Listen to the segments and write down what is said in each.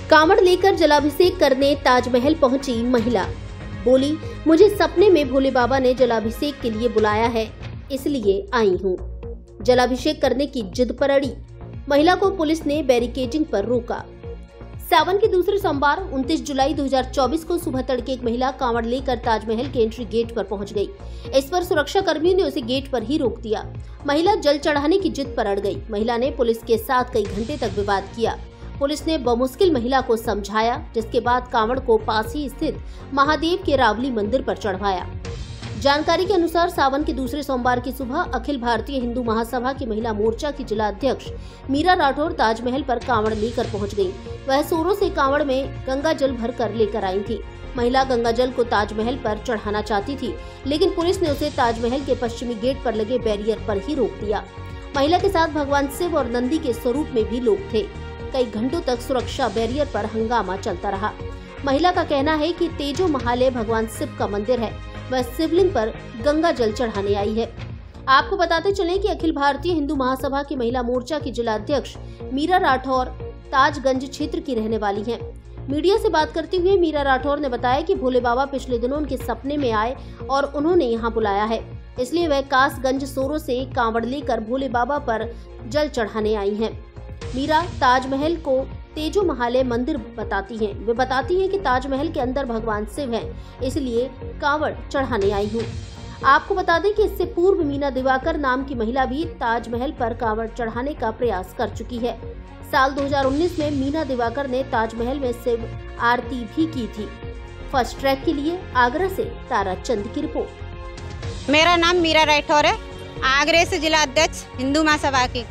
कांवड़ लेकर जलाभिषेक करने ताजमहल पहुंची महिला। बोली, मुझे सपने में भोले बाबा ने जलाभिषेक के लिए बुलाया है, इसलिए आई हूं। जलाभिषेक करने की जिद पर अड़ी महिला को पुलिस ने बैरिकेडिंग पर रोका। सावन के दूसरे सोमवार 29 जुलाई 2024 को सुबह तड़के एक महिला कांवड़ लेकर ताजमहल के एंट्री गेट पर पहुंच गई। इस पर सुरक्षा कर्मियों ने उसे गेट पर ही रोक दिया। महिला जल चढ़ाने की जिद पर अड़ गई। महिला ने पुलिस के साथ कई घंटे तक विवाद किया। पुलिस ने बमुश्किल महिला को समझाया, जिसके बाद कांवड़ को पास ही स्थित महादेव के रावली मंदिर पर चढ़वाया। जानकारी के अनुसार सावन के दूसरे सोमवार की सुबह अखिल भारतीय हिंदू महासभा की महिला मोर्चा की जिला अध्यक्ष मीरा राठौर ताजमहल पर कांवड़ लेकर पहुंच गई। वह सोरों से कांवड़ में गंगा जल भरकर लेकर आई थी। महिला गंगा जल को ताजमहल पर चढ़ाना चाहती थी, लेकिन पुलिस ने उसे ताजमहल के पश्चिमी गेट पर लगे बैरियर पर ही रोक दिया। महिला के साथ भगवान शिव और नंदी के स्वरूप में भी लोग थे। कई घंटों तक सुरक्षा बैरियर पर हंगामा चलता रहा। महिला का कहना है कि तेजो महालय भगवान शिव का मंदिर है, वह शिवलिंग पर गंगा जल चढ़ाने आई है। आपको बताते चलें कि अखिल भारतीय हिंदू महासभा की महिला मोर्चा की जिला अध्यक्ष मीरा राठौर ताजगंज क्षेत्र की रहने वाली हैं। मीडिया से बात करते हुए मीरा राठौर ने बताया कि भोले बाबा पिछले दिनों उनके सपने में आए और उन्होंने यहां बुलाया है, इसलिए वह कासगंज सोरों से कांवड़ लेकर भोले बाबा पर जल चढ़ाने आई हैं। मीरा ताजमहल को तेजो महालय मंदिर बताती हैं। वे बताती हैं कि ताजमहल के अंदर भगवान शिव हैं, इसलिए कांवड़ चढ़ाने आई हूँ। आपको बता दें कि इससे पूर्व मीना दिवाकर नाम की महिला भी ताजमहल पर कांवड़ चढ़ाने का प्रयास कर चुकी है। साल 2019 में मीना दिवाकर ने ताजमहल में शिव आरती भी की थी। फर्स्ट ट्रैक के लिए आगरा से तारा चंद की रिपोर्ट। मेरा नाम मीरा राठौर है, आगरे से जिला अध्यक्ष हिंदू महासभा की।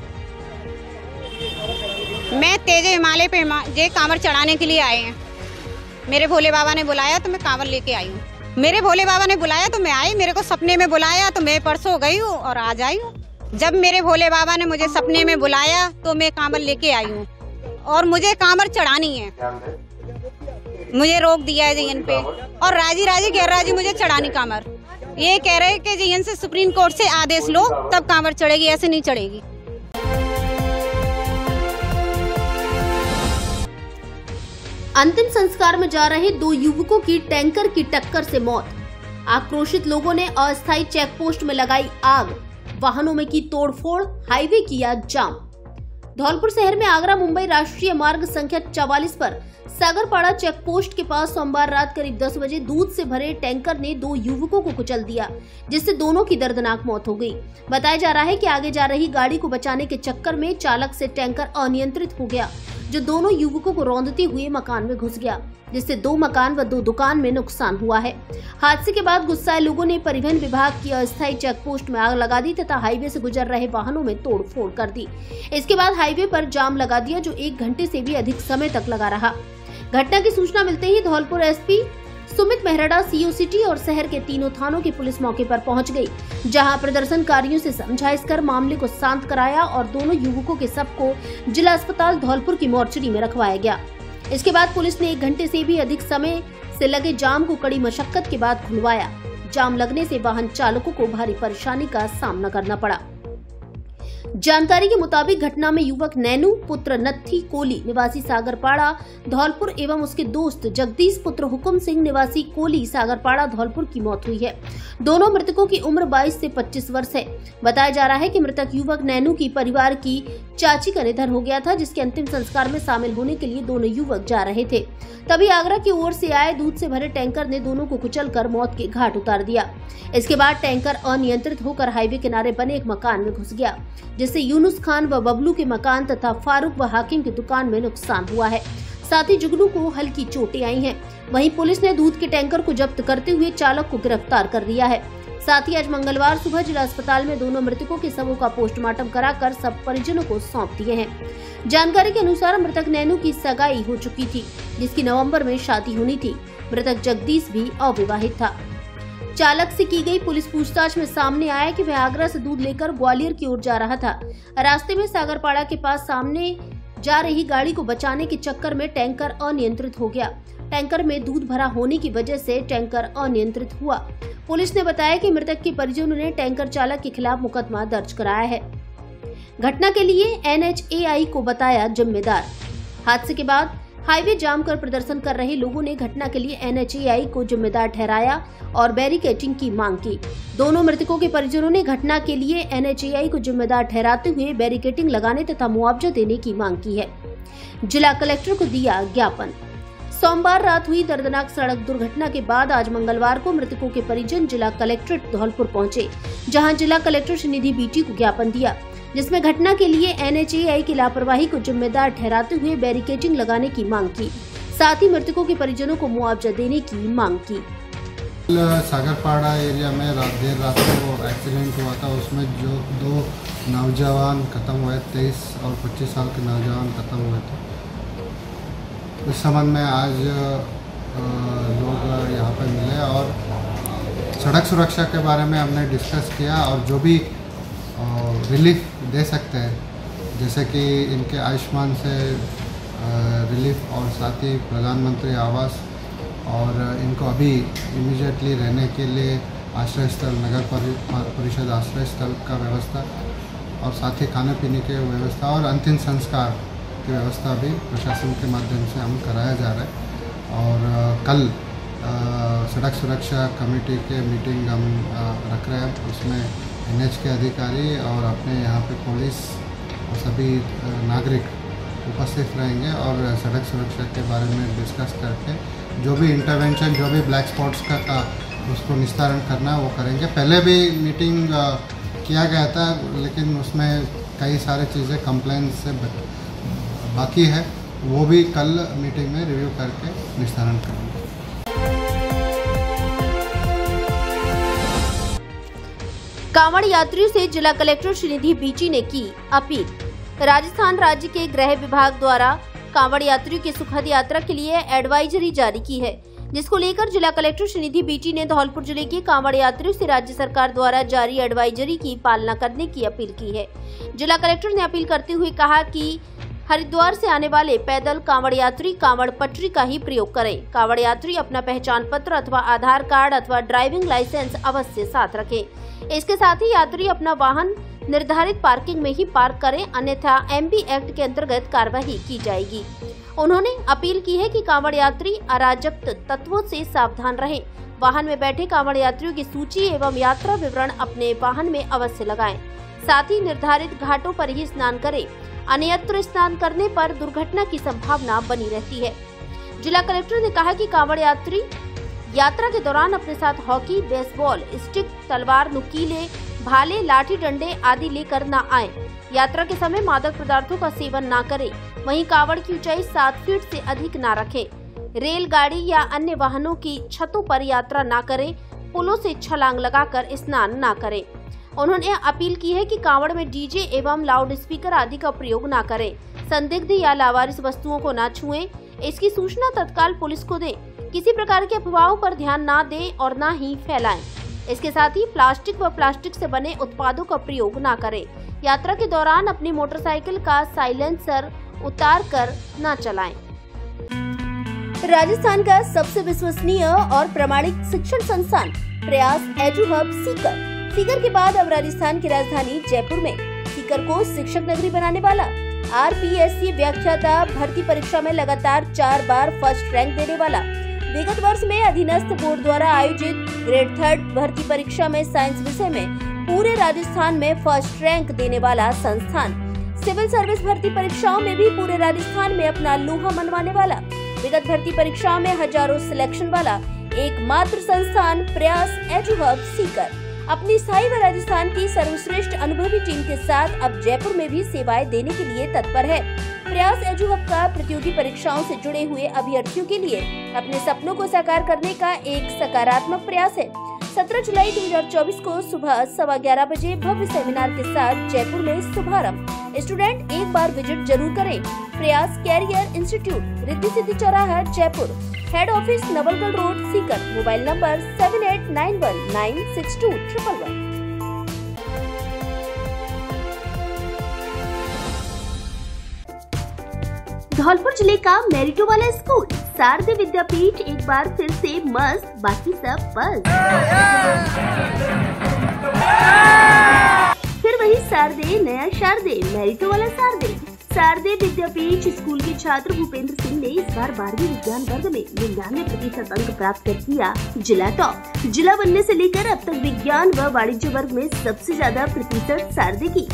मैं तेजे हिमालय पे ये कांवड़ चढ़ाने के लिए आए हैं। मेरे भोले बाबा ने बुलाया तो मैं कांवड़ लेके आई हूँ। मेरे भोले बाबा ने बुलाया तो मैं आई, मेरे को सपने में बुलाया तो मैं परसों गई हूँ और आज आई हूँ। जब मेरे भोले बाबा ने मुझे सपने में बुलाया तो मैं कांवड़ लेके आई हूँ और मुझे कांवड़ चढ़ानी है। मुझे रोक दिया है जयन पे और राजी राजी गैर राजी मुझे चढ़ानी कांवड़। ये कह रहे हैं कि जयन से सुप्रीम कोर्ट से आदेश लो तब कांवड़ चढ़ेगी, ऐसे नहीं चढ़ेगी। अंतिम संस्कार में जा रहे 2 युवकों की टैंकर की टक्कर से मौत। आक्रोशित लोगों ने अस्थायी चेक पोस्ट में लगाई आग, वाहनों में की तोड़फोड़, हाईवे किया जाम। धौलपुर शहर में आगरा मुंबई राष्ट्रीय मार्ग संख्या 44 पर सागरपाड़ा चेक पोस्ट के पास सोमवार रात करीब 10 बजे दूध से भरे टैंकर ने 2 युवकों को कुचल दिया, जिससे दोनों की दर्दनाक मौत हो गई। बताया जा रहा है कि आगे जा रही गाड़ी को बचाने के चक्कर में चालक से टैंकर अनियंत्रित हो गया, जो दोनों युवकों को रौंदते हुए मकान में घुस गया, जिससे 2 मकान व 2 दुकान में नुकसान हुआ है। हादसे के बाद गुस्साए लोगों ने परिवहन विभाग की अस्थायी चेक पोस्ट में आग लगा दी तथा हाईवे से गुजर रहे वाहनों में तोड़फोड़ कर दी। इसके बाद हाईवे पर जाम लगा दिया, जो 1 घंटे से भी अधिक समय तक लगा रहा। घटना की सूचना मिलते ही Dholpur SP Sumit Mehrada, CO city और शहर के तीनों थानों की पुलिस मौके पर पहुंच गई, जहां प्रदर्शनकारियों से समझाइश कर मामले को शांत कराया और दोनों युवकों के शव को जिला अस्पताल धौलपुर की मोर्चरी में रखवाया गया। इसके बाद पुलिस ने 1 घंटे से भी अधिक समय से लगे जाम को कड़ी मशक्कत के बाद खुलवाया। जाम लगने से वाहन चालकों को भारी परेशानी का सामना करना पड़ा। जानकारी के मुताबिक घटना में युवक नैनू पुत्र नत्थी कोली निवासी सागरपाड़ा धौलपुर एवं उसके दोस्त जगदीश पुत्र हुकुम सिंह निवासी कोली सागरपाड़ा धौलपुर की मौत हुई है। दोनों मृतकों की उम्र 22 से 25 वर्ष है। बताया जा रहा है कि मृतक युवक नैनू की परिवार की चाची का निधन हो गया था, जिसके अंतिम संस्कार में शामिल होने के लिए दोनों युवक जा रहे थे। तभी आगरा की ओर से आए दूध से भरे टैंकर ने दोनों को कुचलकर मौत के घाट उतार दिया। इसके बाद टैंकर अनियंत्रित होकर हाईवे किनारे बने एक मकान में घुस गया, जिससे यूनुस खान व बबलू के मकान तथा फारूक व हाकिम की दुकान में नुकसान हुआ है। साथ ही जुगनू को हल्की चोटें आई हैं। वहीं पुलिस ने दूध के टैंकर को जब्त करते हुए चालक को गिरफ्तार कर लिया है। साथ ही आज मंगलवार सुबह जिला अस्पताल में दोनों मृतकों के शवों का पोस्टमार्टम कराकर सब परिजनों को सौंप दिए हैं। जानकारी के अनुसार मृतक नैनू की सगाई हो चुकी थी, जिसकी नवंबर में शादी होनी थी। मृतक जगदीश भी अविवाहित था। चालक से की गई पुलिस पूछताछ में सामने आया कि वह आगरा से दूध लेकर ग्वालियर की ओर जा रहा था। रास्ते में सागरपाड़ा के पास सामने जा रही गाड़ी को बचाने के चक्कर में टैंकर अनियंत्रित हो गया। टैंकर में दूध भरा होने की वजह से टैंकर अनियंत्रित हुआ। पुलिस ने बताया कि मृतक के परिजनों ने टैंकर चालक के खिलाफ मुकदमा दर्ज कराया है। घटना के लिए NHAI को बताया जिम्मेदार। हादसे के बाद हाईवे जाम कर प्रदर्शन कर रहे लोगों ने घटना के लिए NHAI को जिम्मेदार ठहराया और बैरिकेडिंग की मांग की। दोनों मृतकों के परिजनों ने घटना के लिए NHAI को जिम्मेदार ठहराते हुए बैरिकेडिंग लगाने तथा मुआवजा देने की मांग की है। जिला कलेक्टर को दिया ज्ञापन। सोमवार रात हुई दर्दनाक सड़क दुर्घटना के बाद आज मंगलवार को मृतकों के परिजन जिला कलेक्ट्रेट धौलपुर पहुंचे, जहां जिला कलेक्टर श्रीनिधि बीटी को ज्ञापन दिया, जिसमें घटना के लिए NHAI की लापरवाही को जिम्मेदार ठहराते हुए बैरिकेडिंग लगाने की मांग की। साथ ही मृतकों के परिजनों को मुआवजा देने की मांग की। सागरपाड़ा एरिया में देर रात को एक्सीडेंट हुआ था, उसमें जो 2 नौजवान खत्म हुए, 23 और 25 साल के नौजवान खत्म हुए थे। इस संबंध में आज लोग यहाँ पर मिले और सड़क सुरक्षा के बारे में हमने डिस्कस किया और जो भी रिलीफ दे सकते हैं, जैसे कि इनके आयुष्मान से रिलीफ और साथ ही प्रधानमंत्री आवास और इनको अभी इमीडिएटली रहने के लिए आश्रय स्थल, नगर परिषद आश्रय स्थल का व्यवस्था और साथ ही खाने पीने की व्यवस्था और अंतिम संस्कार की व्यवस्था भी प्रशासन के माध्यम से हम कराया जा रहा है। और कल सड़क सुरक्षा कमेटी के मीटिंग हम रख रहे हैं, उसमें NH के अधिकारी और अपने यहाँ पे पुलिस और सभी नागरिक उपस्थित रहेंगे और सड़क सुरक्षा के बारे में डिस्कस करके जो भी इंटरवेंशन, जो भी ब्लैक स्पॉट्स का उसको निस्तारण करना है वो करेंगे। पहले भी मीटिंग किया गया था, लेकिन उसमें कई सारी चीज़ें कंप्लेंट से बाकी है, वो भी कल मीटिंग में रिव्यू करके निस्तारण करेंगे। कांवड़ यात्रियों से जिला कलेक्टर श्रीनिधि बीटी ने की अपील। राजस्थान राज्य के गृह विभाग द्वारा कांवड़ यात्रियों की सुखद यात्रा के लिए एडवाइजरी जारी की है, जिसको लेकर जिला कलेक्टर श्रीनिधि बीटी ने धौलपुर जिले के कांवड़ यात्रियों से राज्य सरकार द्वारा जारी एडवाइजरी की पालना करने की अपील की है। जिला कलेक्टर ने अपील करते हुए कहा कि हरिद्वार से आने वाले पैदल कांवड़ यात्री कांवड़ पटरी का ही प्रयोग करें। कांवड़ यात्री अपना पहचान पत्र अथवा आधार कार्ड अथवा ड्राइविंग लाइसेंस अवश्य साथ रखें। इसके साथ ही यात्री अपना वाहन निर्धारित पार्किंग में ही पार्क करें, अन्यथा MB एक्ट के अंतर्गत कार्रवाई की जाएगी। उन्होंने अपील की है कि कांवड़ यात्री अराजक तत्वों से सावधान रहें। वाहन में बैठे कांवड़ यात्रियों की सूची एवं यात्रा विवरण अपने वाहन में अवश्य लगाएं। साथ ही निर्धारित घाटों पर ही स्नान करें, अन्यत्र स्नान करने पर दुर्घटना की संभावना बनी रहती है। जिला कलेक्टर ने कहा कि कांवड़ यात्री यात्रा के दौरान अपने साथ हॉकी, बेसबॉल स्टिक, तलवार, नुकीले भाले, लाठी डंडे आदि लेकर न आएं। यात्रा के समय मादक पदार्थों का सेवन न करें। वहीं कांवड़ की ऊंचाई 7 फीट से अधिक न रखें। रेलगाड़ी या अन्य वाहनों की छतों पर यात्रा न करें। पुलों से छलांग लगाकर स्नान न करें। उन्होंने अपील की है कि कांवड़ में डीजे एवं लाउड स्पीकर आदि का प्रयोग न करें। संदिग्ध या लावारिस वस्तुओं को न छुएं। इसकी सूचना तत्काल पुलिस को दें। किसी प्रकार के अफवाहों पर ध्यान न दें और न ही फैलाएं। इसके साथ ही प्लास्टिक व प्लास्टिक से बने उत्पादों का प्रयोग न करें। यात्रा के दौरान अपनी मोटरसाइकिल का साइलेंसर उतार कर न चलाएं। राजस्थान का सबसे विश्वसनीय और प्रामाणिक शिक्षण संस्थान प्रयास एजुहब सीकर के बाद अब राजस्थान की राजधानी जयपुर में सीकर को शिक्षक नगरी बनाने वाला RPSC व्याख्याता भर्ती परीक्षा में लगातार 4 बार फर्स्ट रैंक देने वाला, विगत वर्ष में अधीनस्थ बोर्ड द्वारा आयोजित ग्रेड 3 भर्ती परीक्षा में साइंस विषय में पूरे राजस्थान में फर्स्ट रैंक देने वाला संस्थान, सिविल सर्विस भर्ती परीक्षाओं में भी पूरे राजस्थान में अपना लोहा मनवाने वाला, विगत भर्ती परीक्षाओं में हजारों सिलेक्शन वाला एकमात्र संस्थान प्रयास एजुहब सीकर अपनी स्थायी व राजस्थान की सर्वश्रेष्ठ अनुभवी टीम के साथ अब जयपुर में भी सेवाएं देने के लिए तत्पर है। प्रयास एजुहब का प्रतियोगी परीक्षाओं से जुड़े हुए अभ्यर्थियों के लिए अपने सपनों को साकार करने का एक सकारात्मक प्रयास है। 17 जुलाई 2024 को सुबह 11:15 बजे भव्य सेमिनार के साथ जयपुर में शुभारंभ। स्टूडेंट एक बार विजिट जरूर करें। प्रयास कैरियर इंस्टीट्यूट, रिद्धि सिद्धि चौराहा, Jaipur. Head office Nawalgarh road, Sikar. Mobile number 7891962111। Dholpur जिले का मेरिटो वाला स्कूल शारदे विद्यापीठ एक बार फिर से मस्त, बाकी सब बस। फिर वही शारदे, नया शारदे, मेरिटो वाला शारदे। शारदीय विद्यापीठ स्कूल के छात्र भूपेंद्र सिंह ने इस बार 12वीं विज्ञान वर्ग में 99% अंक प्राप्त कर किया जिला टॉप। जिला बनने से लेकर अब तक विज्ञान व वाणिज्य वर्ग में सबसे ज्यादा प्रतिशत शारदीय की।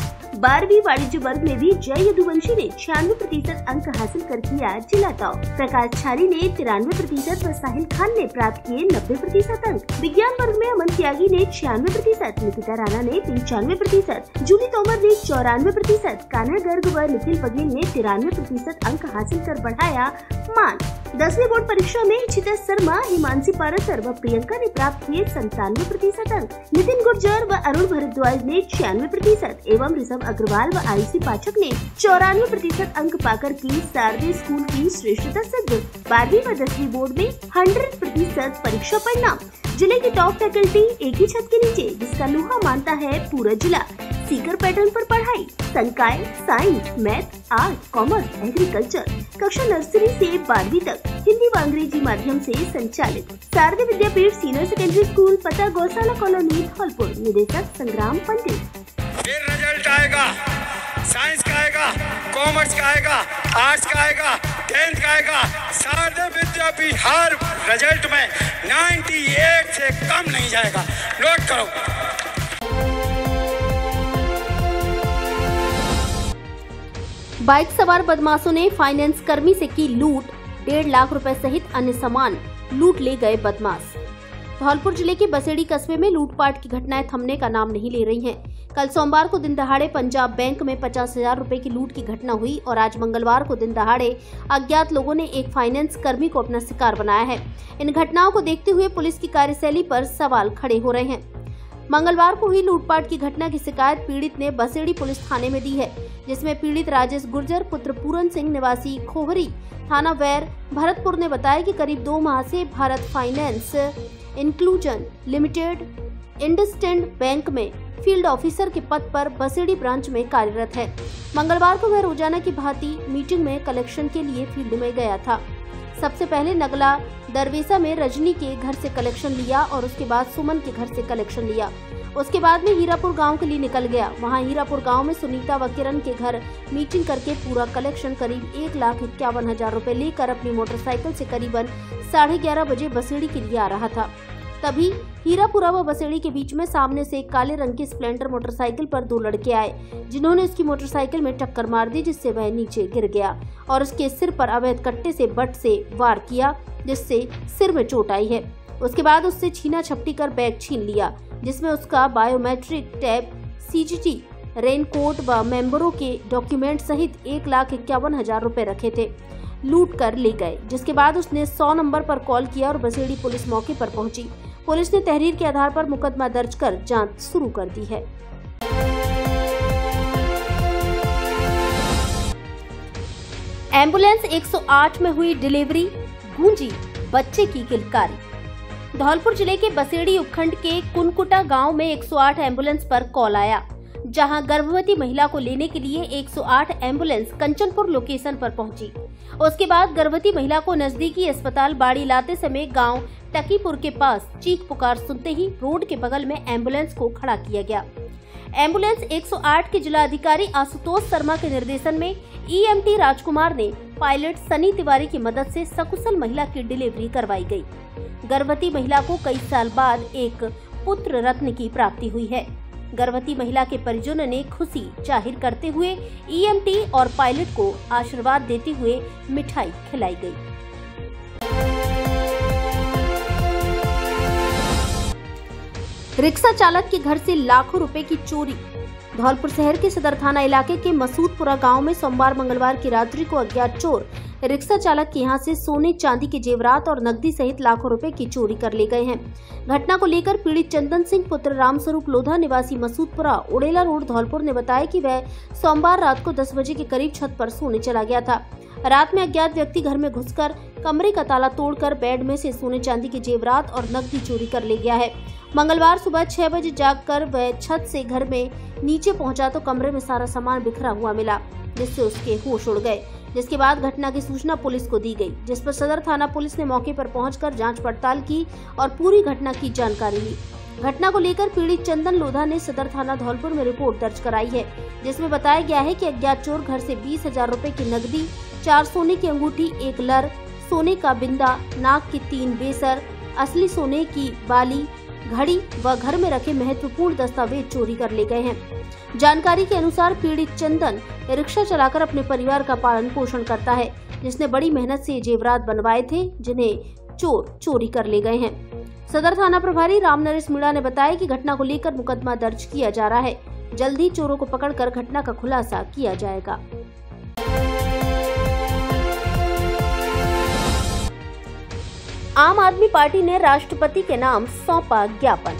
12वीं वाणिज्य वर्ग में भी जय यदुवंशी ने 96% अंक हासिल कर किया जिला टॉप। प्रकाश छारी ने 93% व साहिल खान ने प्राप्त किए 90% अंक। विज्ञान वर्ग में अमन त्यागी ने 96%, निकिता राणा ने 95%, जूली तोमर ने 94%, कान्हा गर्ग व निखिल बघेल ने 93% अंक हासिल कर बढ़ाया मान। 10वीं बोर्ड परीक्षा में इशिता शर्मा, हिमांशी पारासर व प्रियंका ने प्राप्त किए 97% अंक। नितिन गुर्जर व अरुण भारद्वाज ने 96% एवं ऋषभ अग्रवाल व आयुषी पाठक ने 94% अंक पाकर की शारदीय स्कूल की श्रेष्ठता सिद्ध। 12वीं व 10वीं बोर्ड में 100% परीक्षा परिणाम। जिले की टॉप फैकल्टी एक ही छत के नीचे, जिसका लोहा मानता है पूरा जिला। सीकर पैटर्न पर पढ़ाई, संकाय, science, math, art, commerce, agriculture, कक्षा नर्सरी से 12वीं तक हिंदी व अंग्रेजी माध्यम से संचालित। शारदीय विद्यापीठ सीनियर सेकेंडरी स्कूल, पता गौशाला कॉलोनी, धौलपुर। निदेशक संग्राम पंडित। फिर रिजल्ट आएगा, साइंस का आएगा, कॉमर्स का आएगा, आर्ट्स का आएगा, 10th का आएगा। शारदीय विद्यापीठ हर रिजल्ट में 98 से कम नहीं जाएगा। नोट करो। बाइक सवार बदमाशों ने फाइनेंस कर्मी से की लूट, 1.5 लाख रुपए सहित अन्य सामान लूट ले गए बदमाश। धौलपुर जिले के बसेड़ी कस्बे में लूटपाट की घटनाएं थमने का नाम नहीं ले रही हैं। कल सोमवार को दिन दहाड़े पंजाब बैंक में 50,000 रुपए की लूट की घटना हुई और आज मंगलवार को दिन दहाड़े अज्ञात लोगों ने एक फाइनेंस कर्मी को अपना शिकार बनाया है। इन घटनाओं को देखते हुए पुलिस की कार्यशैली पर सवाल खड़े हो रहे हैं। मंगलवार को हुई लूटपाट की घटना की शिकायत पीड़ित ने बसेड़ी पुलिस थाने में दी है, जिसमें पीड़ित राजेश गुर्जर पुत्र पूरन सिंह निवासी खोहरी थाना वैर भरतपुर ने बताया कि करीब 2 माह से Bharat finance inclusion limited IndusInd bank में फील्ड ऑफिसर के पद पर बसेड़ी ब्रांच में कार्यरत है। मंगलवार को वह रोजाना की भांति मीटिंग में कलेक्शन के लिए फील्ड में गया था। सबसे पहले नगला दरवेसा में रजनी के घर से कलेक्शन लिया और उसके बाद सुमन के घर से कलेक्शन लिया। उसके बाद में हीरापुर गांव के लिए निकल गया। वहां हीरापुर गांव में सुनीता व किरण के घर मीटिंग करके पूरा कलेक्शन करीब 1,51,000 रुपए लेकर अपनी मोटरसाइकिल से करीबन 11:30 बजे बसेड़ी के लिए आ रहा था। तभी हीरापुरा व बसेड़ी के बीच में सामने से एक काले रंग की स्प्लेंडर मोटरसाइकिल पर 2 लड़के आए, जिन्होंने उसकी मोटरसाइकिल में टक्कर मार दी, जिससे वह नीचे गिर गया और उसके सिर पर अवैध कट्टे से बट से वार किया, जिससे सिर में चोट आई है। उसके बाद उससे छीना झपटी कर बैग छीन लिया, जिसमें उसका बायोमेट्रिक टैब, सीजीटी, रेनकोट व मेंबरों के डॉक्यूमेंट सहित 1,51,000 रुपए रखे थे। लूट कर ले गए, जिसके बाद उसने 100 नंबर पर कॉल किया और बसेड़ी पुलिस मौके पर पहुंची। पुलिस ने तहरीर के आधार पर मुकदमा दर्ज कर जांच शुरू कर दी है। एम्बुलेंस 108 में हुई डिलीवरी, गूंजी बच्चे की किलकारी। धौलपुर जिले के बसेड़ी उपखंड के कुनकुटा गांव में 108 एम्बुलेंस पर कॉल आया, जहां गर्भवती महिला को लेने के लिए 108 एम्बुलेंस कंचनपुर लोकेशन पर पहुंची। उसके बाद गर्भवती महिला को नजदीकी अस्पताल बाड़ी लाते समय गांव टकीपुर के पास चीख पुकार सुनते ही रोड के बगल में एम्बुलेंस को खड़ा किया गया। एम्बुलेंस 108 के जिला अधिकारी आशुतोष शर्मा के निर्देशन में ईएमटी राजकुमार ने पायलट सनी तिवारी की मदद से सकुशल महिला की डिलीवरी करवाई गई। गर्भवती महिला को कई साल बाद एक पुत्र रत्न की प्राप्ति हुई है। गर्भवती महिला के परिजनों ने खुशी जाहिर करते हुए ईएमटी और पायलट को आशीर्वाद देते हुए मिठाई खिलाई गई। रिक्शा चालक के घर से लाखों रुपए की चोरी। धौलपुर शहर के सदर थाना इलाके के मसूदपुरा गांव में सोमवार मंगलवार की रात्रि को अज्ञात चोर रिक्शा चालक के यहां से सोने चांदी के जेवरात और नकदी सहित लाखों रुपए की चोरी कर ले गए हैं। घटना को लेकर पीड़ित चंदन सिंह पुत्र रामस्वरूप लोधा निवासी मसूदपुरा उड़ेला रोड धौलपुर ने बताया कि वह सोमवार रात को 10 बजे के करीब छत पर सोने चला गया था। रात में अज्ञात व्यक्ति घर में घुसकर कमरे का ताला तोड़कर बेड में से सोने चांदी के जेवरात और नकदी चोरी कर ले गया है। मंगलवार सुबह 6 बजे जागकर वह छत से घर में नीचे पहुंचा तो कमरे में सारा सामान बिखरा हुआ मिला, जिससे उसके होश उड़ गए। जिसके बाद घटना की सूचना पुलिस को दी गई, जिस पर सदर थाना पुलिस ने मौके पर पहुंचकर जांच पड़ताल की और पूरी घटना की जानकारी ली। घटना को लेकर पीड़ित चंदन लोधा ने सदर थाना धौलपुर में रिपोर्ट दर्ज कराई है, जिसमें बताया गया है कि अज्ञात चोर घर से 20,000 रुपए की नकदी, 4 सोने की अंगूठी, 1 लर, सोने का बिंदा, नाक की 3 बेसर, असली सोने की बाली, घड़ी व घर में रखे महत्वपूर्ण दस्तावेज चोरी कर ले गए हैं। जानकारी के अनुसार पीड़ित चंदन रिक्शा चलाकर अपने परिवार का पालन पोषण करता है, जिसने बड़ी मेहनत से ये जेवरात बनवाए थे, जिन्हें चोर चोरी कर ले गए हैं। सदर थाना प्रभारी रामनरेश मीणा ने बताया कि घटना को लेकर मुकदमा दर्ज किया जा रहा है। जल्द ही चोरों को पकड़कर घटना का खुलासा किया जाएगा। आम आदमी पार्टी ने राष्ट्रपति के नाम सौंपा ज्ञापन।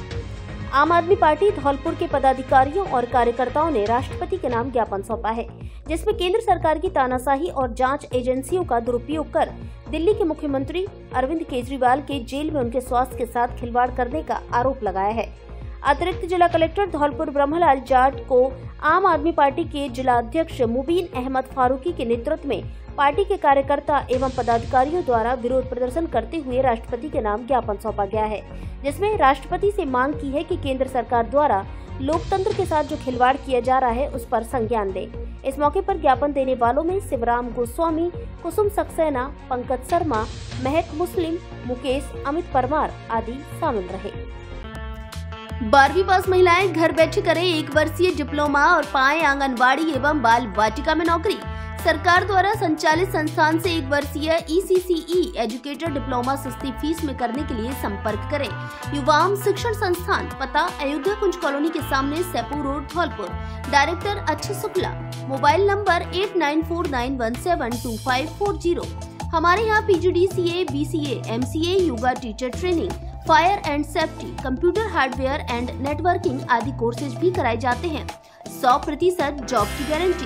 आम आदमी पार्टी धौलपुर के पदाधिकारियों और कार्यकर्ताओं ने राष्ट्रपति के नाम ज्ञापन सौंपा है, जिसमें केंद्र सरकार की तानाशाही और जांच एजेंसियों का दुरुपयोग कर दिल्ली के मुख्यमंत्री अरविंद केजरीवाल के जेल में उनके स्वास्थ्य के साथ खिलवाड़ करने का आरोप लगाया है। अतिरिक्त जिला कलेक्टर धौलपुर ब्रह्मलाल जाट को आम आदमी पार्टी के जिला अध्यक्ष मुबीन अहमद फारूकी के नेतृत्व में पार्टी के कार्यकर्ता एवं पदाधिकारियों द्वारा विरोध प्रदर्शन करते हुए राष्ट्रपति के नाम ज्ञापन सौंपा गया है, जिसमें राष्ट्रपति से मांग की है कि केंद्र सरकार द्वारा लोकतंत्र के साथ जो खिलवाड़ किया जा रहा है उस पर संज्ञान दे। इस मौके पर ज्ञापन देने वालों में शिवराम गोस्वामी, कुसुम सक्सेना, पंकज शर्मा, महक मुस्लिम, मुकेश, अमित परमार आदि शामिल रहे। 12वीं पास महिलाएं घर बैठे करें 1 वर्षीय डिप्लोमा और पाएं आंगनबाड़ी एवं बाल वाटिका में नौकरी। सरकार द्वारा संचालित संस्थान से 1 वर्षीय ECCE एजुकेटर डिप्लोमा सस्ती फीस में करने के लिए संपर्क करें। युवाम शिक्षण संस्थान, पता अयोध्या कुंज कॉलोनी के सामने, सेपू रोड, धौलपुर। डायरेक्टर अच्छी शुक्ला। Mobile number 8949172540। हमारे यहाँ PGDCA, BCA, MCA, yoga teacher training, fire and safety, computer hardware and networking आदि कोर्सेज भी कराए जाते हैं। 100% जॉब की गारंटी।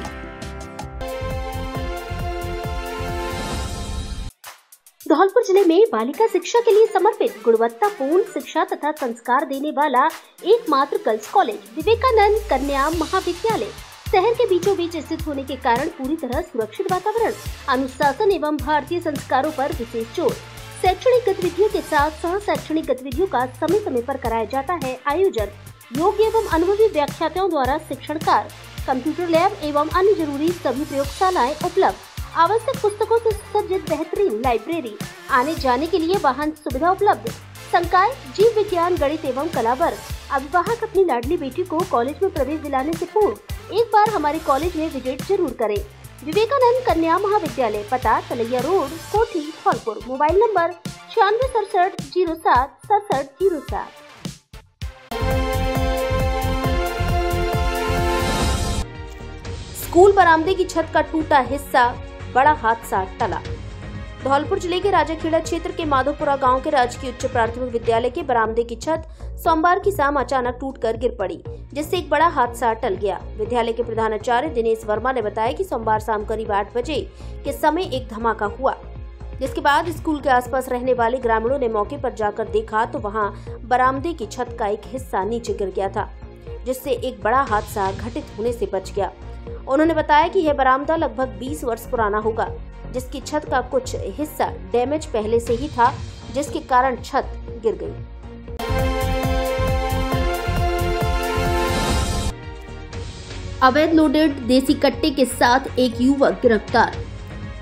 धौलपुर जिले में बालिका शिक्षा के लिए समर्पित गुणवत्तापूर्ण शिक्षा तथा संस्कार देने वाला एकमात्र गर्ल्स कॉलेज विवेकानंद कन्या महाविद्यालय शहर के बीचों बीच स्थित होने के कारण पूरी तरह सुरक्षित वातावरण, अनुशासन एवं भारतीय संस्कारों पर विशेष जोर। शैक्षणिक गतिविधियों के साथ सह शैक्षणिक गतिविधियों का समय समय पर कराया जाता है आयोजन। योग्य एवं अनुभवी व्याख्याताओं द्वारा शिक्षण कार्य, कंप्यूटर लैब एवं अन्य जरूरी सभी प्रयोगशालाएं उपलब्ध। आवश्यक पुस्तकों से सुसज्जित बेहतरीन लाइब्रेरी, आने जाने के लिए वाहन सुविधा उपलब्ध। संकाय, जीव विज्ञान, गणित एवं कला वर्ग। अभिभावक अपनी लाडली बेटी को कॉलेज में प्रवेश दिलाने से पूर्व एक बार हमारे कॉलेज में विजिट जरूर करें। विवेकानंद कन्या महाविद्यालय, पता तलैया रोड, कोठी, धौलपुर। Mobile number 9667076707। स्कूल बरामदे की छत का टूटा हिस्सा, बड़ा हादसा टला। धौलपुर जिले के राजाखेड़ा क्षेत्र के माधोपुरा गांव के राजकीय उच्च प्राथमिक विद्यालय के बरामदे की छत सोमवार की शाम अचानक टूटकर गिर पड़ी, जिससे एक बड़ा हादसा टल गया। विद्यालय के प्रधानाचार्य दिनेश वर्मा ने बताया कि सोमवार शाम करीब 8 बजे के समय एक धमाका हुआ, जिसके बाद स्कूल के आसपास रहने वाले ग्रामीणों ने मौके पर जाकर देखा तो वहां बरामदे की छत का एक हिस्सा नीचे गिर गया था, जिससे एक बड़ा हादसा घटित होने से बच गया। उन्होंने बताया कि यह बरामदा लगभग 20 वर्ष पुराना होगा, जिसकी छत का कुछ हिस्सा डैमेज पहले से ही था, जिसके कारण छत गिर गई। अवैध लोडेड देसी कट्टे के साथ एक युवक गिरफ्तार।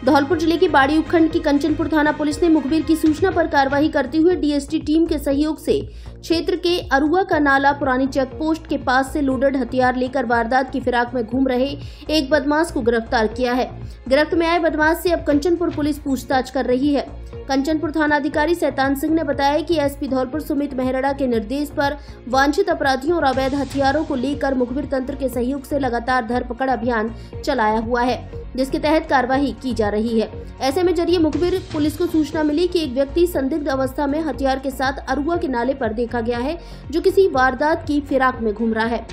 धौलपुर जिले के बाड़ी उपखंड की कंचनपुर थाना पुलिस ने मुखबिर की सूचना पर कार्रवाई करते हुए DST टीम के सहयोग से क्षेत्र के अरुआ का नाला पुरानी चेक पोस्ट के पास से लोडेड हथियार लेकर वारदात की फिराक में घूम रहे एक बदमाश को गिरफ्तार किया है। गिरफ्त में आए बदमाश से अब कंचनपुर पुलिस पूछताछ कर रही है। कंचनपुर थाना अधिकारी शैतान सिंह ने बताया कि SP धौलपुर सुमित मेहरड़ा के निर्देश पर वांछित अपराधियों और अवैध हथियारों को लेकर मुखबिर तंत्र के सहयोग से लगातार धरपकड़ अभियान चलाया हुआ है, जिसके तहत कार्रवाई की जा रही है। ऐसे में जरिए मुखबिर पुलिस को सूचना मिली कि एक व्यक्ति संदिग्ध अवस्था में हथियार के साथ अरुआ के नाले पर देखा गया है, जो किसी वारदात की फिराक में घूम रहा है।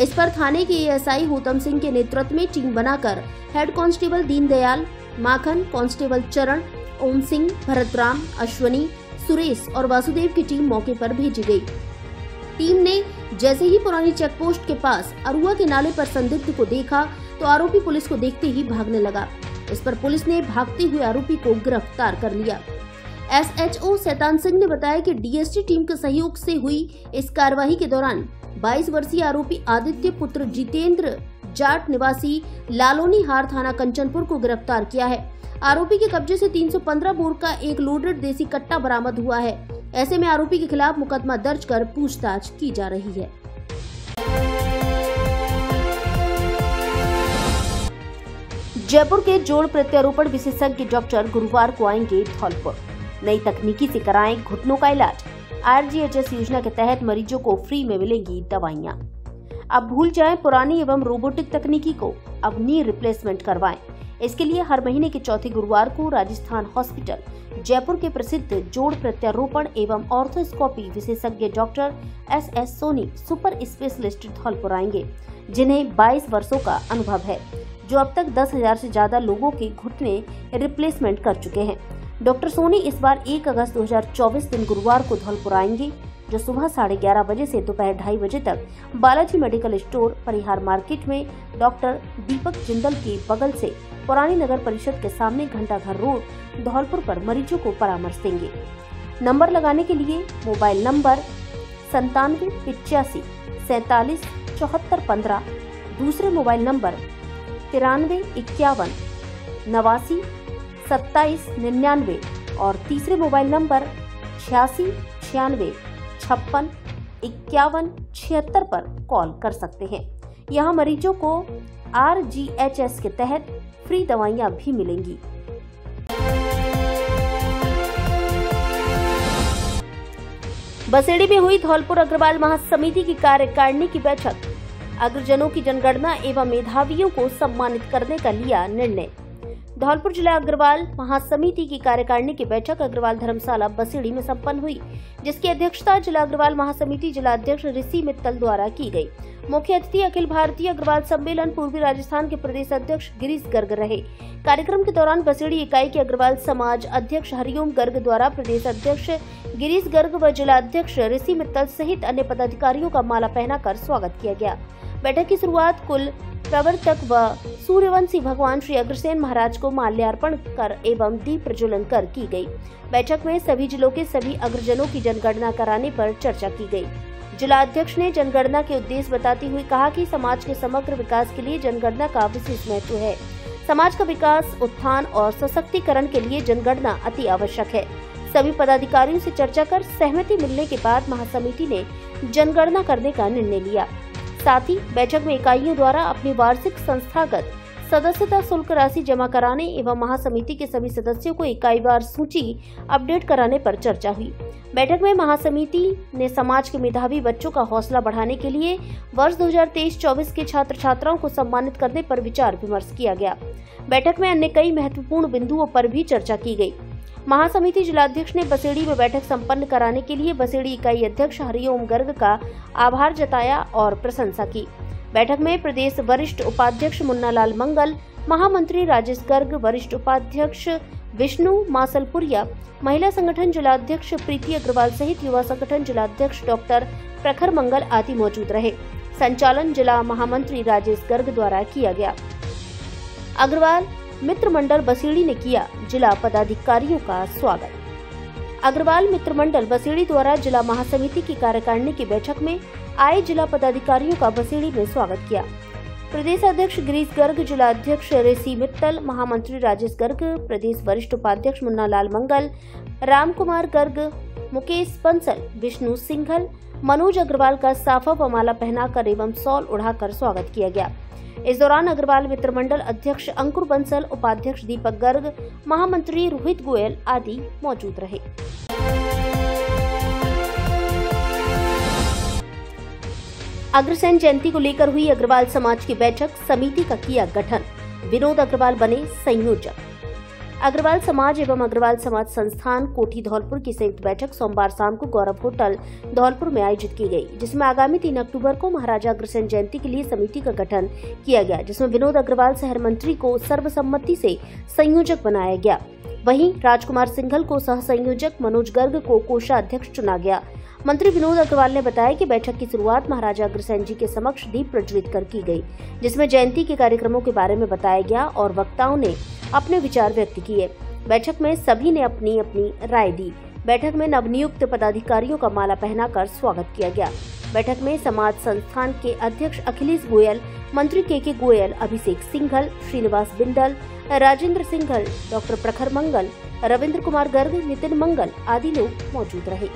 इस पर थाने के ASI होतम सिंह के नेतृत्व में टीम बनाकर हेड कांस्टेबल दीनदयाल, माखन, कांस्टेबल चरण, ओम सिंह, भरतराम, अश्वनी, सुरेश और वासुदेव की टीम मौके पर भेजी गई। टीम ने जैसे ही पुरानी चेक पोस्ट के पास अरुआ के नाले पर संदिग्ध को देखा तो आरोपी पुलिस को देखते ही भागने लगा। इस पर पुलिस ने भागते हुए आरोपी को गिरफ्तार कर लिया। SHO शैतान सिंह ने बताया कि DST टीम के सहयोग से हुई इस कार्रवाई के दौरान 22 वर्षीय आरोपी आदित्य पुत्र जितेंद्र जाट निवासी लालोनी हार थाना कंचनपुर को गिरफ्तार किया है। आरोपी के कब्जे से 315 बोर का एक लोडेड देसी कट्टा बरामद हुआ है। ऐसे में आरोपी के खिलाफ मुकदमा दर्ज कर पूछताछ की जा रही है। जयपुर के जोड़ प्रत्यारोपण विशेषज्ञ डॉक्टर गुरुवार को आएंगे धौलपुर। नई तकनीकी से कराएं घुटनों का इलाज। RGHS योजना के तहत मरीजों को फ्री में मिलेंगी दवाइयां। अब भूल जाएं पुरानी एवं रोबोटिक तकनीकी को, अब नी रिप्लेसमेंट करवाएं। इसके लिए हर महीने के चौथे गुरुवार को राजस्थान हॉस्पिटल जयपुर के प्रसिद्ध जोड़ प्रत्यारोपण एवं ऑर्थोस्कोपी विशेषज्ञ doctor SS Soni super specialist Dholpur आएंगे, जिन्हें 22 वर्षों का अनुभव है, जो अब तक 10,000 से ज्यादा लोगों के घुटने रिप्लेसमेंट कर चुके हैं। डॉक्टर सोनी इस बार 1 अगस्त 2024 दिन गुरुवार को धौलपुर आएंगे, जो सुबह 11:30 बजे से दोपहर 2:30 बजे तक बालाजी मेडिकल स्टोर परिहार मार्केट में डॉक्टर दीपक जिंदल के बगल से पुरानी नगर परिषद के सामने घंटाघर रोड धौलपुर पर मरीजों को परामर्श देंगे। नंबर लगाने के लिए मोबाइल नंबर 9785 47 74 15, दूसरे मोबाइल नंबर 93 51 89 27 99 और तीसरे मोबाइल नंबर 86 96 56 51 76 पर कॉल कर सकते हैं। यहाँ मरीजों को RGHS के तहत फ्री दवाइयाँ भी मिलेंगी। बसेड़ी में हुई धौलपुर अग्रवाल महासमिति की कार्यकारिणी की बैठक। अग्रजनों की जनगणना एवं मेधावियों को सम्मानित करने का लिया निर्णय। धौलपुर जिला अग्रवाल महासमिति की कार्यकारिणी की बैठक अग्रवाल धर्मशाला बसेड़ी में संपन्न हुई, जिसकी अध्यक्षता जिला अग्रवाल महासमिति जिला अध्यक्ष ऋषि मित्तल द्वारा की गई। मुख्य अतिथि अखिल भारतीय अग्रवाल सम्मेलन पूर्वी राजस्थान के प्रदेश अध्यक्ष गिरीश गर्ग रहे। कार्यक्रम के दौरान बसेड़ी इकाई के अग्रवाल समाज अध्यक्ष हरिओम गर्ग द्वारा प्रदेश अध्यक्ष गिरीश गर्ग व जिला अध्यक्ष ऋषि मित्तल सहित अन्य पदाधिकारियों का माला पहनाकर स्वागत किया गया। बैठक की शुरुआत कुल प्रवर्तक व सूर्यवंशी भगवान श्री अग्रसेन महाराज को माल्यार्पण कर एवं दीप प्रज्वलन कर की गई। बैठक में सभी जिलों के सभी अग्रजनों की जनगणना कराने पर चर्चा की गई। जिला अध्यक्ष ने जनगणना के उद्देश्य बताते हुए कहा कि समाज के समग्र विकास के लिए जनगणना का विशेष महत्व है। समाज का विकास, उत्थान और सशक्तिकरण के लिए जनगणना अति आवश्यक है। सभी पदाधिकारियों से चर्चा कर सहमति मिलने के बाद महासमिति ने जनगणना करने का निर्णय लिया। साथ ही बैठक में इकाइयों द्वारा अपनी वार्षिक संस्थागत सदस्यता शुल्क राशि जमा कराने एवं महासमिति के सभी सदस्यों को इकाईवार सूची अपडेट कराने पर चर्चा हुई। बैठक में महासमिति ने समाज के मेधावी बच्चों का हौसला बढ़ाने के लिए वर्ष 2023-24 के छात्र छात्राओं को सम्मानित करने पर विचार विमर्श किया गया। बैठक में अन्य कई महत्वपूर्ण बिंदुओं पर भी चर्चा की गई। महासमिति जिलाध्यक्ष ने बसेड़ी में बैठक संपन्न कराने के लिए बसेड़ी इकाई अध्यक्ष हरिओम गर्ग का आभार जताया और प्रशंसा की। बैठक में प्रदेश वरिष्ठ उपाध्यक्ष मुन्नालाल मंगल, महामंत्री राजेश गर्ग, वरिष्ठ उपाध्यक्ष विष्णु मासलपुरिया, महिला संगठन जिलाध्यक्ष प्रीति अग्रवाल सहित युवा संगठन जिलाध्यक्ष डॉक्टर प्रखर मंगल आदि मौजूद रहे। संचालन जिला महामंत्री राजेश गर्ग द्वारा किया गया। अग्रवाल मित्र मंडल बसेड़ी ने किया जिला पदाधिकारियों का स्वागत। अग्रवाल मित्र मंडल बसेड़ी द्वारा जिला महासमिति की कार्यकारिणी की बैठक में आए जिला पदाधिकारियों का बसेड़ी में स्वागत किया। प्रदेश अध्यक्ष गिरीश गर्ग, जिला अध्यक्ष ऋषि मित्तल, महामंत्री राजेश गर्ग, प्रदेश वरिष्ठ उपाध्यक्ष मुन्नालाल मंगल, राम कुमार गर्ग, मुकेश बंसल, विष्णु सिंघल, मनोज अग्रवाल का साफा व माला पहनाकर एवं शॉल उड़ाकर स्वागत किया गया। इस दौरान अग्रवाल मित्र मंडल अध्यक्ष अंकुर बंसल, उपाध्यक्ष दीपक गर्ग, महामंत्री रोहित गोयल आदि मौजूद रहे। अग्रसेन जयंती को लेकर हुई अग्रवाल समाज की बैठक, समिति का किया गठन, विनोद अग्रवाल बने संयोजक। अग्रवाल समाज एवं अग्रवाल समाज संस्थान कोठी धौलपुर की संयुक्त बैठक सोमवार शाम को गौरव होटल धौलपुर में आयोजित की गई, जिसमें आगामी 3 अक्टूबर को महाराजा अग्रसेन जयंती के लिए समिति का गठन किया गया, जिसमें विनोद अग्रवाल शहर मंत्री को सर्वसम्मति से संयोजक बनाया गया। वहीं राजकुमार सिंघल को सह संयोजक, मनोज गर्ग को कोषाध्यक्ष चुना गया। मंत्री विनोद अग्रवाल ने बताया कि बैठक की शुरुआत महाराजा अग्रसेन जी के समक्ष दीप प्रज्वलित कर की गई, जिसमें जयंती के कार्यक्रमों के बारे में बताया गया और वक्ताओं ने अपने विचार व्यक्त किए। बैठक में सभी ने अपनी अपनी राय दी। बैठक में नवनियुक्त पदाधिकारियों का माला पहनाकर स्वागत किया गया। बैठक में समाज संस्थान के अध्यक्ष अखिलेश गोयल, मंत्री के गोयल, अभिषेक सिंघल, श्रीनिवास बिंदल, राजेंद्र सिंघल, डॉक्टर प्रखर मंगल, रविंद्र कुमार गर्ग, नितिन मंगल आदि लोग मौजूद रहे।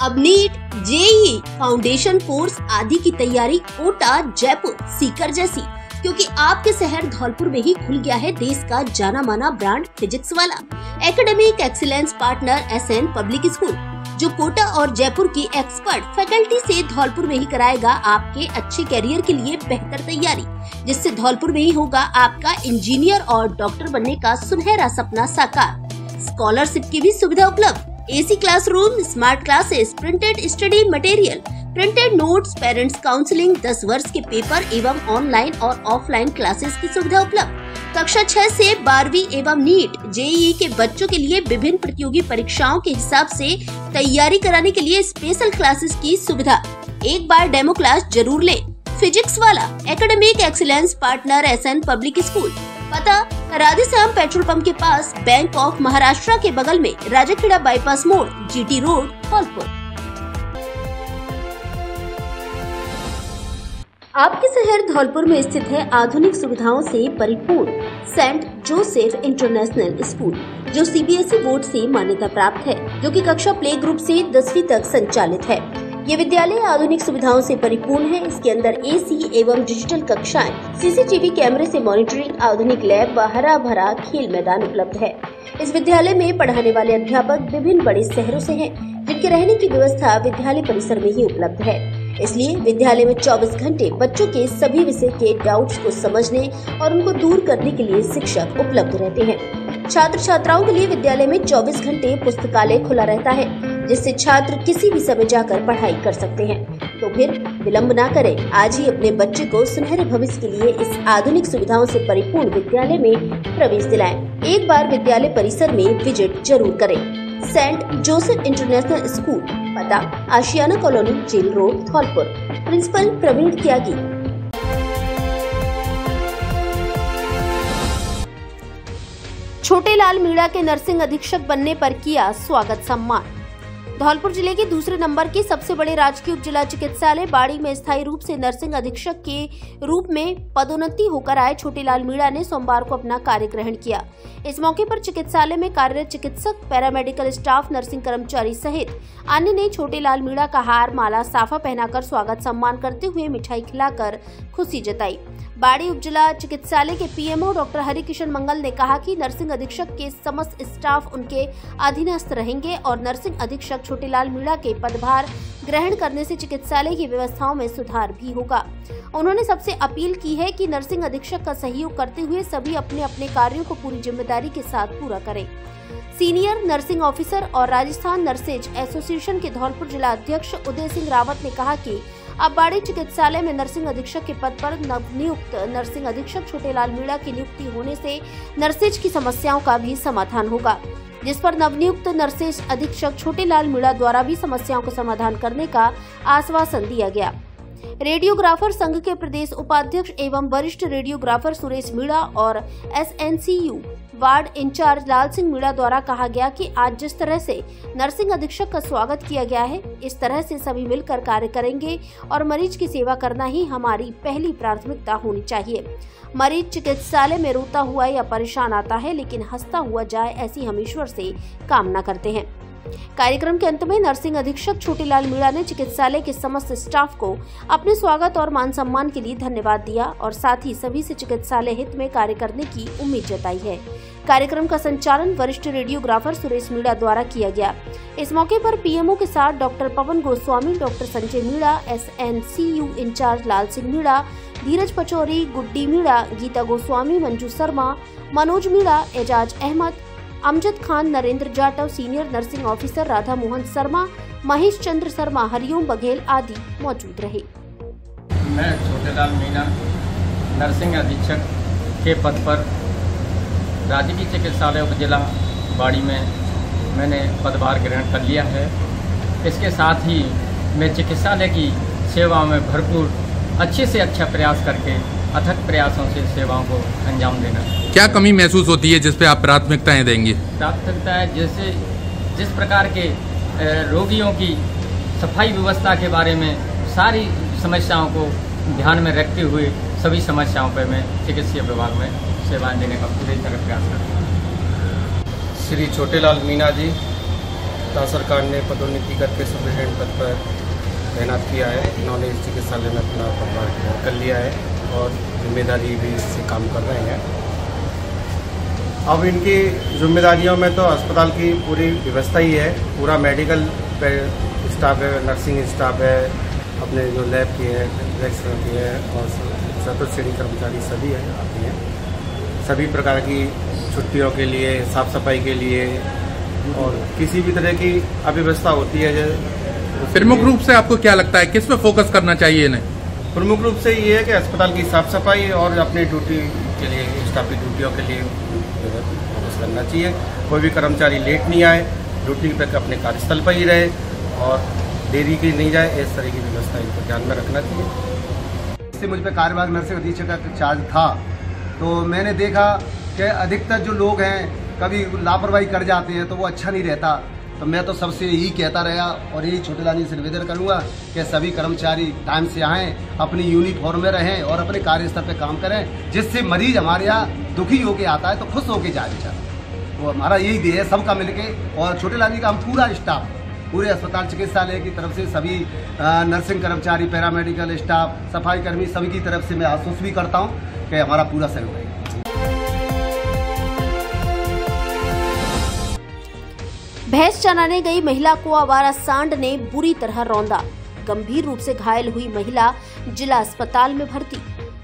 अब नीट, जेईई, फाउंडेशन कोर्स आदि की तैयारी कोटा, जयपुर, सीकर जैसी, क्योंकि आपके शहर धौलपुर में ही खुल गया है देश का जाना माना brand Physics Wallah academic excellence partner SN public school, जो कोटा और जयपुर की एक्सपर्ट फैकल्टी से धौलपुर में ही कराएगा आपके अच्छे करियर के लिए बेहतर तैयारी, जिससे धौलपुर में ही होगा आपका इंजीनियर और डॉक्टर बनने का सुनहरा सपना साकार। स्कॉलरशिप की भी सुविधा उपलब्ध, AC classroom, smart classes, printed study material, printed notes, parents counselling, 10 वर्ष के पेपर एवं ऑनलाइन और ऑफलाइन क्लासेस की सुविधा उपलब्ध। कक्षा 6 से 12वीं एवं नीट, जेईई के बच्चों के लिए विभिन्न प्रतियोगी परीक्षाओं के हिसाब से तैयारी कराने के लिए स्पेशल क्लासेस की सुविधा। एक बार डेमो क्लास जरूर ले। Physics Wallah academic excellence partner SN public school, पता राधेश्याम पेट्रोल पंप के पास, बैंक ऑफ महाराष्ट्र के बगल में, राजाखेड़ा बाईपास मोड़, जीटी रोड, धौलपुर। आपके शहर धौलपुर में स्थित है आधुनिक सुविधाओं से परिपूर्ण सेंट जोसेफ इंटरनेशनल स्कूल, जो सीबीएसई बोर्ड से मान्यता प्राप्त है, जो कि कक्षा प्ले ग्रुप से 10वीं तक संचालित है। ये विद्यालय आधुनिक सुविधाओं से परिपूर्ण है। इसके अंदर एसी एवं डिजिटल कक्षाएं, सीसीटीवी कैमरे से मॉनिटरिंग, आधुनिक लैब व हरा भरा खेल मैदान उपलब्ध है। इस विद्यालय में पढ़ाने वाले अध्यापक विभिन्न बड़े शहरों से हैं, जिनके रहने की व्यवस्था विद्यालय परिसर में ही उपलब्ध है। इसलिए विद्यालय में 24 घंटे बच्चों के सभी विषय के डाउट्स को समझने और उनको दूर करने के लिए शिक्षक उपलब्ध रहते हैं। छात्र छात्राओं के लिए विद्यालय में 24 घंटे पुस्तकालय खुला रहता है, जिससे छात्र किसी भी समय जाकर पढ़ाई कर सकते हैं। तो फिर विलंब ना करें, आज ही अपने बच्चे को सुनहरे भविष्य के लिए इस आधुनिक सुविधाओं से परिपूर्ण विद्यालय में प्रवेश दिलाएं। एक बार विद्यालय परिसर में विजिट जरूर करें। सेंट जोसेफ इंटरनेशनल स्कूल, पता Ashiana colony, jail road, Dholpur. Principal Praveen Tyagi. Chhotelal Meena के नर्सिंग अधीक्षक बनने पर किया स्वागत सम्मान। धौलपुर जिले के दूसरे नंबर के सबसे बड़े राजकीय उप जिला चिकित्सालय बाड़ी में स्थायी रूप से नर्सिंग अधीक्षक के रूप में पदोन्नति होकर आए छोटेलाल मीणा ने सोमवार को अपना कार्य ग्रहण किया। इस मौके पर चिकित्सालय में कार्यरत चिकित्सक, पैरामेडिकल स्टाफ, नर्सिंग कर्मचारी सहित अन्य ने छोटेलाल मीणा का हार, माला, साफा पहनाकर स्वागत सम्मान करते हुए मिठाई खिलाकर खुशी जताई। बाड़ी उप जिला चिकित्सालय के पीएमओ डॉक्टर हरिकिशन मंगल ने कहा कि नर्सिंग अधीक्षक के समस्त स्टाफ उनके अधीनस्थ रहेंगे और नर्सिंग अधीक्षक छोटेलाल मीणा के पदभार ग्रहण करने से चिकित्सालय की व्यवस्थाओं में सुधार भी होगा। उन्होंने सबसे अपील की है कि नर्सिंग अधीक्षक का सहयोग करते हुए सभी अपने अपने कार्यों को पूरी जिम्मेदारी के साथ पूरा करें। सीनियर नर्सिंग ऑफिसर और राजस्थान नर्सेज एसोसिएशन के धौलपुर जिला अध्यक्ष उदय सिंह रावत ने कहा कि अब बाड़ी चिकित्सालय में नर्सिंग अधीक्षक के पद पर नवनियुक्त नर्सिंग अधीक्षक छोटेलाल मीणा की नियुक्ति होने से नर्सेज की समस्याओं का भी समाधान होगा, जिस पर नवनियुक्त नर्सेज अधीक्षक छोटेलाल मीणा द्वारा भी समस्याओं का समाधान करने का आश्वासन दिया गया। रेडियोग्राफर संघ के प्रदेश उपाध्यक्ष एवं वरिष्ठ रेडियोग्राफर सुरेश मीणा और SNCU ward in charge Lal Singh Meena द्वारा कहा गया कि आज जिस तरह से नर्सिंग अधीक्षक का स्वागत किया गया है, इस तरह से सभी मिलकर कार्य करेंगे और मरीज की सेवा करना ही हमारी पहली प्राथमिकता होनी चाहिए। मरीज चिकित्सालय में रोता हुआ या परेशान आता है, लेकिन हंसता हुआ जाए, ऐसी हम ईश्वर से कामना करते हैं। कार्यक्रम के अंत में नर्सिंग अधीक्षक छोटेलाल मीणा ने चिकित्सालय के समस्त स्टाफ को अपने स्वागत और मान सम्मान के लिए धन्यवाद दिया और साथ ही सभी से चिकित्सालय हित में कार्य करने की उम्मीद जताई है। कार्यक्रम का संचालन वरिष्ठ रेडियोग्राफर सुरेश मीणा द्वारा किया गया। इस मौके पर पीएमओ के साथ doctor Pawan Goswami, doctor Sanjay Meena, SNCU incharge Lal Singh Meena, Dheeraj Pachauri, Guddi Meena, Geeta Goswami, Manju Sharma, Manoj Meena, Ejaz Ahmed, Amjad Khan, Narendra Jatav, senior nursing officer Radha Mohan Sharma, Mahesh Chandra Sharma, Hariom Baghel आदि मौजूद रहे। मैं छोटेलाल मीणा नर्सिंग अधीक्षक के पद पर राजकीय चिकित्सालय उपजिला बाड़ी में मैंने पदभार ग्रहण कर लिया है। इसके साथ ही मैं चिकित्सालय की सेवा में भरपूर अच्छे से अच्छा प्रयास करके अथक प्रयासों से सेवाओं को अंजाम देना। क्या कमी महसूस होती है जिस पे आप प्राथमिकताएं देंगे? प्राथमिकताएं जैसे जिस प्रकार के रोगियों की सफाई व्यवस्था के बारे में सारी समस्याओं को ध्यान में रखते हुए सभी समस्याओं पर मैं चिकित्सीय विभाग में सेवाएं देने का पूरी तरह प्रयास करता हूँ। श्री छोटेलाल मीणा जी राज्य सरकार ने पदोन्नति करके सुपरिटेंडेंट पद पर तैनात किया है। इन्होंने इस चिकित्सालय में अपना पदभार कर लिया है और जिम्मेदारी भी इससे काम कर रहे हैं। अब इनकी जिम्मेदारियों में तो अस्पताल की पूरी व्यवस्था ही है, पूरा मेडिकल स्टाफ है, नर्सिंग स्टाफ है, अपने जो लैब की है, वैक्सीन की है और चतुर्थ श्रेणी कर्मचारी सभी है आते हैं। सभी प्रकार की छुट्टियों के लिए, साफ सफाई के लिए और किसी भी तरह की अव्यवस्था होती है। प्रमुख रूप से आपको क्या लगता है किस पे फोकस करना चाहिए इन्हें? प्रमुख रूप से ये है कि अस्पताल की साफ सफाई और अपनी ड्यूटी के लिए, स्टाफ की ड्यूटियों के लिए फोकस करना चाहिए। कोई भी कर्मचारी लेट नहीं आए, ड्यूटी पर अपने कार्यस्थल पर ही रहे और देरी की नहीं जाए, इस तरह की व्यवस्था इनको ध्यान में रखना चाहिए। इससे मुझ पर कार्यवाहक नर्सिंग अधीक्षक का चार्ज था, तो मैंने देखा कि अधिकतर जो लोग हैं कभी लापरवाही कर जाते हैं तो वो अच्छा नहीं रहता। तो मैं तो सबसे यही कहता रहा और यही छोटेलाल जी से निवेदन करूंगा कि सभी कर्मचारी टाइम से आएँ, अपनी यूनिफॉर्म में रहें और अपने कार्यस्थल पे काम करें, जिससे मरीज हमारे यहाँ दुखी होके आता है तो खुश होके जाए बेचारा। तो हमारा यही ध्येय है सबका मिलके। और छोटेलाल जी का हम पूरा स्टाफ, पूरे अस्पताल चिकित्सालय की तरफ से सभी नर्सिंग कर्मचारी, पैरामेडिकल स्टाफ, सफाई कर्मी सभी की तरफ से मैं आश्वस्त भी करता हूँ कि हमारा पूरा सहयोग है। भैंस चराने गई महिला को आवारा सांड ने बुरी तरह रौंदा। गंभीर रूप से घायल हुई महिला जिला अस्पताल में भर्ती।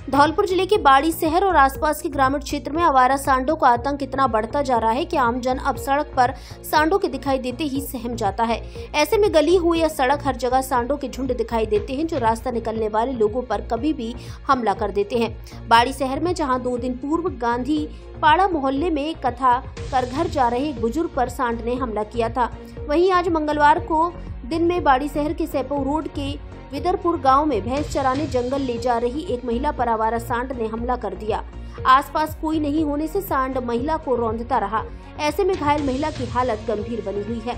धौलपुर जिले के बाड़ी शहर और आसपास के ग्रामीण क्षेत्र में आवारा सांडों का आतंक इतना बढ़ता जा रहा है कि आमजन अब सड़क पर सांडों के दिखाई देते ही सहम जाता है। ऐसे में गली हो या सड़क, हर जगह सांडों के झुंड दिखाई देते हैं जो रास्ता निकलने वाले लोगों पर कभी भी हमला कर देते हैं। बाड़ी शहर में जहां 2 दिन पूर्व गांधी पाड़ा मोहल्ले में कथा कर घर जा रहे एक बुजुर्ग पर सांड ने हमला किया था, वहीं आज मंगलवार को दिन में बाड़ी शहर के सेपो रोड के विदरपुर गांव में भैंस चराने जंगल ले जा रही एक महिला पर आवारा सांड ने हमला कर दिया। आसपास कोई नहीं होने से सांड महिला को रौंदता रहा। ऐसे में घायल महिला की हालत गंभीर बनी हुई है।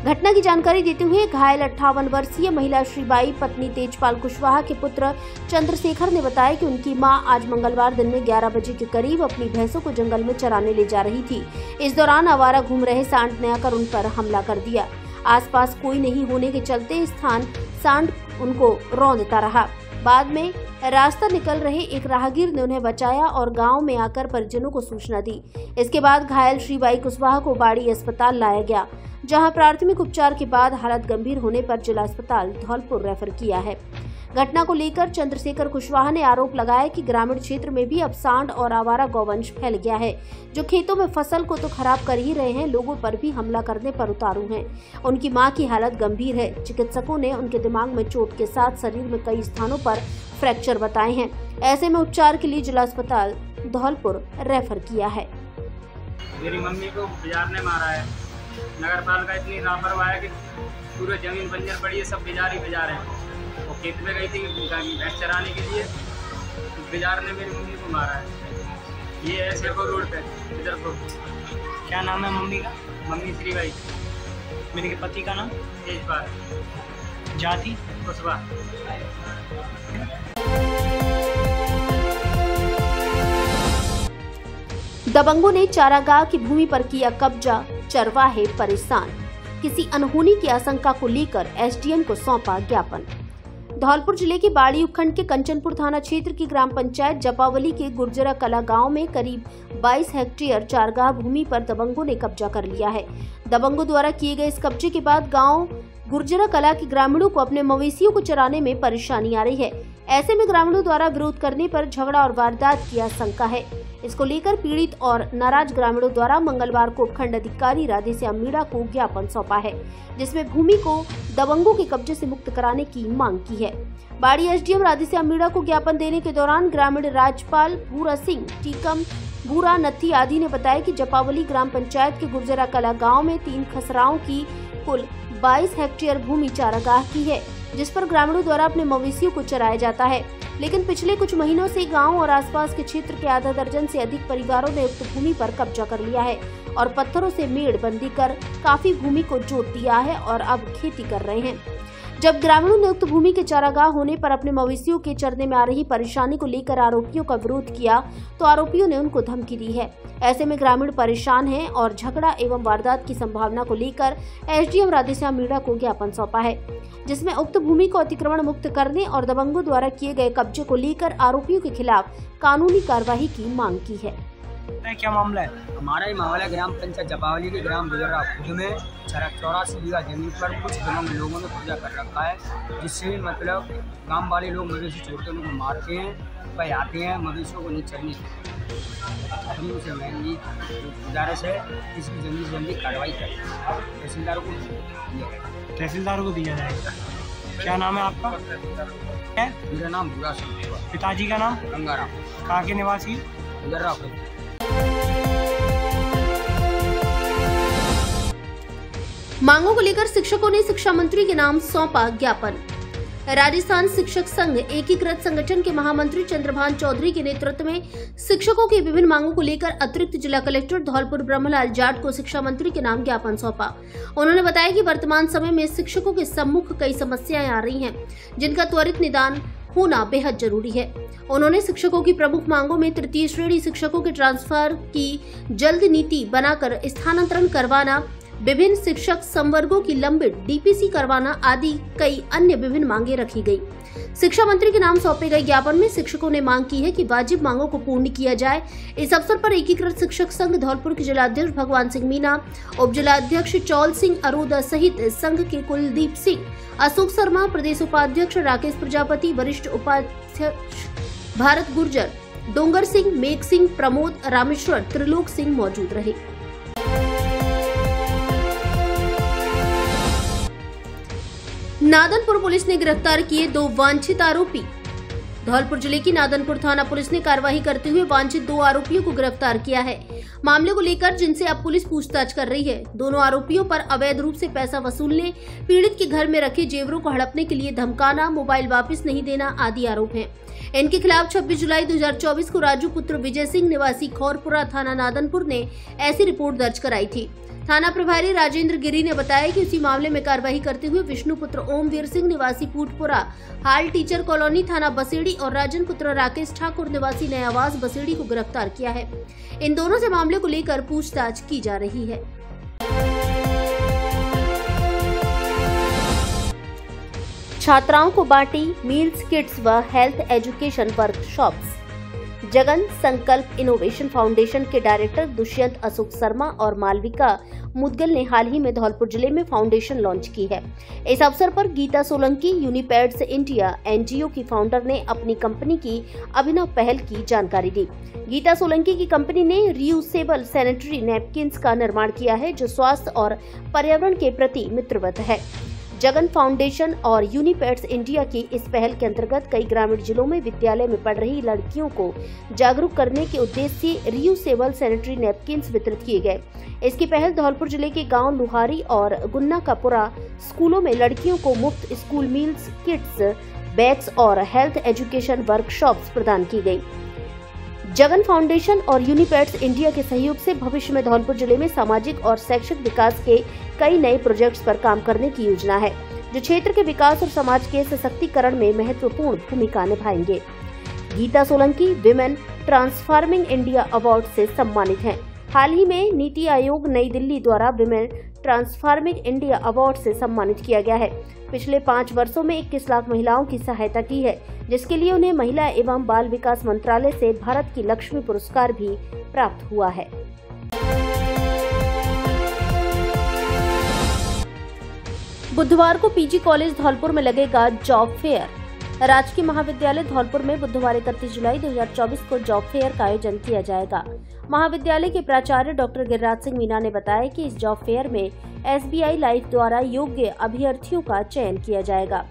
घटना की जानकारी देते हुए घायल 58 वर्षीय महिला श्रीबाई पत्नी तेजपाल कुशवाहा के पुत्र चंद्रशेखर ने बताया कि उनकी मां आज मंगलवार दिन में 11 बजे के करीब अपनी भैंसों को जंगल में चराने ले जा रही थी। इस दौरान आवारा घूम रहे सांड ने आकर उन पर हमला कर दिया। आसपास कोई नहीं होने के चलते स्थान सांड उनको रौंदता रहा। बाद में रास्ता निकल रहे एक राहगीर ने उन्हें बचाया और गांव में आकर परिजनों को सूचना दी। इसके बाद घायल श्रीबाई कुशवाहा को बाड़ी अस्पताल लाया गया, जहां प्राथमिक उपचार के बाद हालत गंभीर होने पर जिला अस्पताल धौलपुर रेफर किया है। घटना को लेकर चंद्रशेखर कुशवाहा ने आरोप लगाया कि ग्रामीण क्षेत्र में भी अब सांड और आवारा गौवंश फैल गया है, जो खेतों में फसल को तो खराब कर ही रहे हैं, लोगों पर भी हमला करने पर उतारू हैं। उनकी मां की हालत गंभीर है। चिकित्सकों ने उनके दिमाग में चोट के साथ शरीर में कई स्थानों पर फ्रैक्चर बताए हैं। ऐसे में उपचार के लिए जिला अस्पताल धौलपुर रेफर किया है। मेरी मम्मी को बाजार ने मारा है। नगर पालिका इतनी लापरवाह है कि पूरे जमीन बंजर पड़ी है, सब बाजार ही बाजार है। वो खेत में गई थी भैंस चराने के लिए, बाजार ने मेरी मम्मी को मारा है। ये है सेपो रोड पे विदरपुर। क्या नाम है मम्मी का? मम्मी श्रीबाई। मेरे पति का नाम तेजपाल। जाति कुशवाहा। दबंगों ने चारागाह की भूमि पर किया कब्जा, चरवाहे परेशान। किसी अनहोनी की आशंका को लेकर एसडीएम को सौंपा ज्ञापन। धौलपुर जिले के बाड़ी उपखंड के कंचनपुर थाना क्षेत्र की ग्राम पंचायत जपावली के गुर्जरा कला गांव में करीब 22 हेक्टेयर चारागाह भूमि पर दबंगों ने कब्जा कर लिया है। दबंगों द्वारा किए गए इस कब्जे के बाद गांव गुर्जरा कला के ग्रामीणों को अपने मवेशियों को चराने में परेशानी आ रही है। ऐसे में ग्रामीणों द्वारा विरोध करने पर झगड़ा और वारदात की आशंका है। इसको लेकर पीड़ित और नाराज ग्रामीणों द्वारा मंगलवार को उपखंड अधिकारी राधेश्याम मीणा को ज्ञापन सौंपा है, जिसमें भूमि को दबंगों के कब्जे से मुक्त कराने की मांग की है। बाड़ी एसडीएम राधेश्याम मीणा को ज्ञापन देने के दौरान ग्रामीण राजपाल भूरा सिंह, टीकम भूरा नथी आदि ने बताया कि जपावली ग्राम पंचायत के गुर्जरा कला गाँव में 3 खसराओं की कुल 22 हेक्टेयर भूमि चारागाह की है, जिस पर ग्रामीणों द्वारा अपने मवेशियों को चराया जाता है। लेकिन पिछले कुछ महीनों से गांव और आसपास के क्षेत्र के आधा दर्जन से अधिक परिवारों ने उक्त भूमि पर कब्जा कर लिया है और पत्थरों से मेड़ बंदी कर काफी भूमि को जोत दिया है और अब खेती कर रहे हैं। जब ग्रामीणों ने उक्त भूमि के चारागाह होने पर अपने मवेशियों के चरने में आ रही परेशानी को लेकर आरोपियों का विरोध किया तो आरोपियों ने उनको धमकी दी है। ऐसे में ग्रामीण परेशान हैं और झगड़ा एवं वारदात की संभावना को लेकर एसडीएम राधेश्याम मीणा को ज्ञापन सौंपा है, जिसमें उक्त भूमि को अतिक्रमण मुक्त करने और दबंगों द्वारा किए गए कब्जे को लेकर आरोपियों के खिलाफ कानूनी कार्यवाही की मांग की है। क्या मामला है? हमारा ही मामला ग्राम पंचायत जपावली के ग्राम गुजरा खुद में 84 बीघा जमीन पर कुछ दबंग लोगों ने कब्जा कर रखा है, जिससे मतलब गांव वाले लोग मवेशी छोड़ते उनको मारते हैं, आते हैं, मवेशियों को नहीं चढ़ने अपनी उसे महंगी गुजारिश है इसकी जल्दी से जल्दी कार्रवाई करें। तहसीलदार को दिया जाएगा। क्या नाम है आपका? मेरा नाम भूरा सिंह। पिताजी का नाम? गंगाराम। कहाँ के निवासी? गुजरा। मांगों को लेकर शिक्षकों ने शिक्षा मंत्री के नाम सौंपा ज्ञापन। राजस्थान शिक्षक संघ एकीकृत संगठन के महामंत्री चंद्रभान चौधरी के नेतृत्व में शिक्षकों की विभिन्न मांगों को लेकर अतिरिक्त जिला कलेक्टर धौलपुर ब्रह्मलाल जाट को शिक्षा मंत्री के नाम ज्ञापन सौंपा। उन्होंने बताया कि वर्तमान समय में शिक्षकों के सम्मुख कई समस्याएं आ रही हैं, जिनका त्वरित निदान होना बेहद जरूरी है। उन्होंने शिक्षकों की प्रमुख मांगों में तृतीय श्रेणी शिक्षकों के ट्रांसफर की जल्द नीति बनाकर स्थानांतरण करवाना, विभिन्न शिक्षक संवर्गों की लंबित डीपीसी करवाना आदि कई अन्य विभिन्न मांगे रखी गई। शिक्षा मंत्री के नाम सौंपे गए ज्ञापन में शिक्षकों ने मांग की है कि वाजिब मांगों को पूर्ण किया जाए। इस अवसर पर एकीकृत शिक्षक संघ धौलपुर के जिलाध्यक्ष भगवान सिंह मीणा, उप जिलाध्यक्ष चौल सिंह अरोदा सहित संघ के कुलदीप सिंह, अशोक शर्मा, प्रदेश उपाध्यक्ष राकेश प्रजापति, वरिष्ठ उपाध्यक्ष भारत गुर्जर, डोंगर सिंह, मेघ सिंह, प्रमोद, रामेश्वर, त्रिलोक सिंह मौजूद रहे। नादनपुर पुलिस ने गिरफ्तार किए 2 वांछित आरोपी। धौलपुर जिले की नादनपुर थाना पुलिस ने कार्रवाई करते हुए वांछित 2 आरोपियों को गिरफ्तार किया है। मामले को लेकर जिनसे अब पुलिस पूछताछ कर रही है। दोनों आरोपियों पर अवैध रूप से पैसा वसूलने, पीड़ित के घर में रखे जेवरों को हड़पने के लिए धमकाना, मोबाइल वापस नहीं देना आदि आरोप हैं। इनके खिलाफ 26 जुलाई 2024 को राजू पुत्र विजय सिंह निवासी खौरपुरा थाना नादनपुर ने ऐसी रिपोर्ट दर्ज कराई थी। थाना प्रभारी राजेंद्र गिरी ने बताया कि उसी मामले में कार्रवाई करते हुए विष्णु पुत्र ओमवीर सिंह निवासी पूटपुरा हाल टीचर कॉलोनी थाना बसेड़ी और राजन पुत्र राकेश ठाकुर निवासी नयावास बसेड़ी को गिरफ्तार किया है। इन दोनों से मामले को लेकर पूछताछ की जा रही है। छात्राओं को बांटी मील्स किट्स व हेल्थ एजुकेशन वर्कशॉप्स। जगन संकल्प इनोवेशन फाउंडेशन के डायरेक्टर दुष्यंत अशोक शर्मा और मालविका मुदगल ने हाल ही में धौलपुर जिले में फाउंडेशन लॉन्च की है। इस अवसर पर गीता सोलंकी यूनिपैड्स इंडिया एनजीओ की फाउंडर ने अपनी कंपनी की अभिनव पहल की जानकारी दी। गीता सोलंकी की कंपनी ने रीयूसेबल सैनिटरी नैपकिन्स का निर्माण किया है, जो स्वास्थ्य और पर्यावरण के प्रति मित्रवत है। जगन फाउंडेशन और यूनिपैड्स इंडिया की इस पहल के अंतर्गत कई ग्रामीण जिलों में विद्यालय में पढ़ रही लड़कियों को जागरूक करने के उद्देश्य से रीयूसेबल सैनिटरी नैपकिन्स वितरित किए गए। इसकी पहल धौलपुर जिले के गांव लुहारी और गुन्ना कापुरा स्कूलों में लड़कियों को मुफ्त स्कूल मील्स किट्स, बैग्स और हेल्थ एजुकेशन वर्कशॉप्स प्रदान की गई। जगन फाउंडेशन और यूनिपैड्स इंडिया के सहयोग से भविष्य में धौलपुर जिले में सामाजिक और शैक्षिक विकास के कई नए प्रोजेक्ट्स पर काम करने की योजना है, जो क्षेत्र के विकास और समाज के सशक्तिकरण में महत्वपूर्ण भूमिका निभाएंगे। Geeta Solanki women transforming India award से सम्मानित हैं। हाल ही में नीति आयोग नई दिल्ली द्वारा विमेन ट्रांसफॉर्मिंग इंडिया अवार्ड से सम्मानित किया गया है। पिछले 5 वर्षों में 21 लाख महिलाओं की सहायता की है, जिसके लिए उन्हें महिला एवं बाल विकास मंत्रालय से भारत की लक्ष्मी पुरस्कार भी प्राप्त हुआ है। बुधवार को पीजी कॉलेज धौलपुर में लगेगा जॉब फेयर। राजकीय महाविद्यालय धौलपुर में बुधवार 31 जुलाई 2024 को जॉब फेयर का आयोजन किया जाएगा। महाविद्यालय के प्राचार्य डॉक्टर गिरिराज सिंह मीणा ने बताया कि इस जॉब फेयर में SBI लाइफ द्वारा योग्य अभ्यर्थियों का चयन किया जाएगा।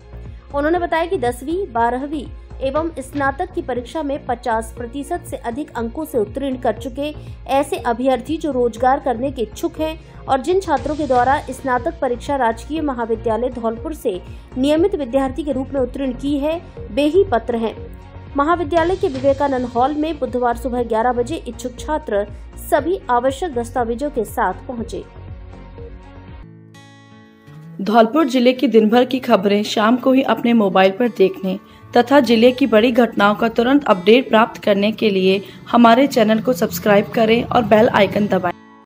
उन्होंने बताया कि 10वीं, 12वीं एवं स्नातक की परीक्षा में 50% से अधिक अंकों से उत्तीर्ण कर चुके ऐसे अभ्यर्थी जो रोजगार करने के इच्छुक हैं और जिन छात्रों के द्वारा स्नातक परीक्षा राजकीय महाविद्यालय धौलपुर से नियमित विद्यार्थी के रूप में उत्तीर्ण की है, वे ही पात्र हैं। महाविद्यालय के विवेकानंद हॉल में बुधवार सुबह 11 बजे इच्छुक छात्र सभी आवश्यक दस्तावेजों के साथ पहुंचे। धौलपुर जिले की दिन भर की खबरें शाम को ही अपने मोबाइल पर देखने तथा जिले की बड़ी घटनाओं का तुरंत अपडेट प्राप्त करने के लिए हमारे चैनल को सब्सक्राइब करें और बेल आइकन दबाएं।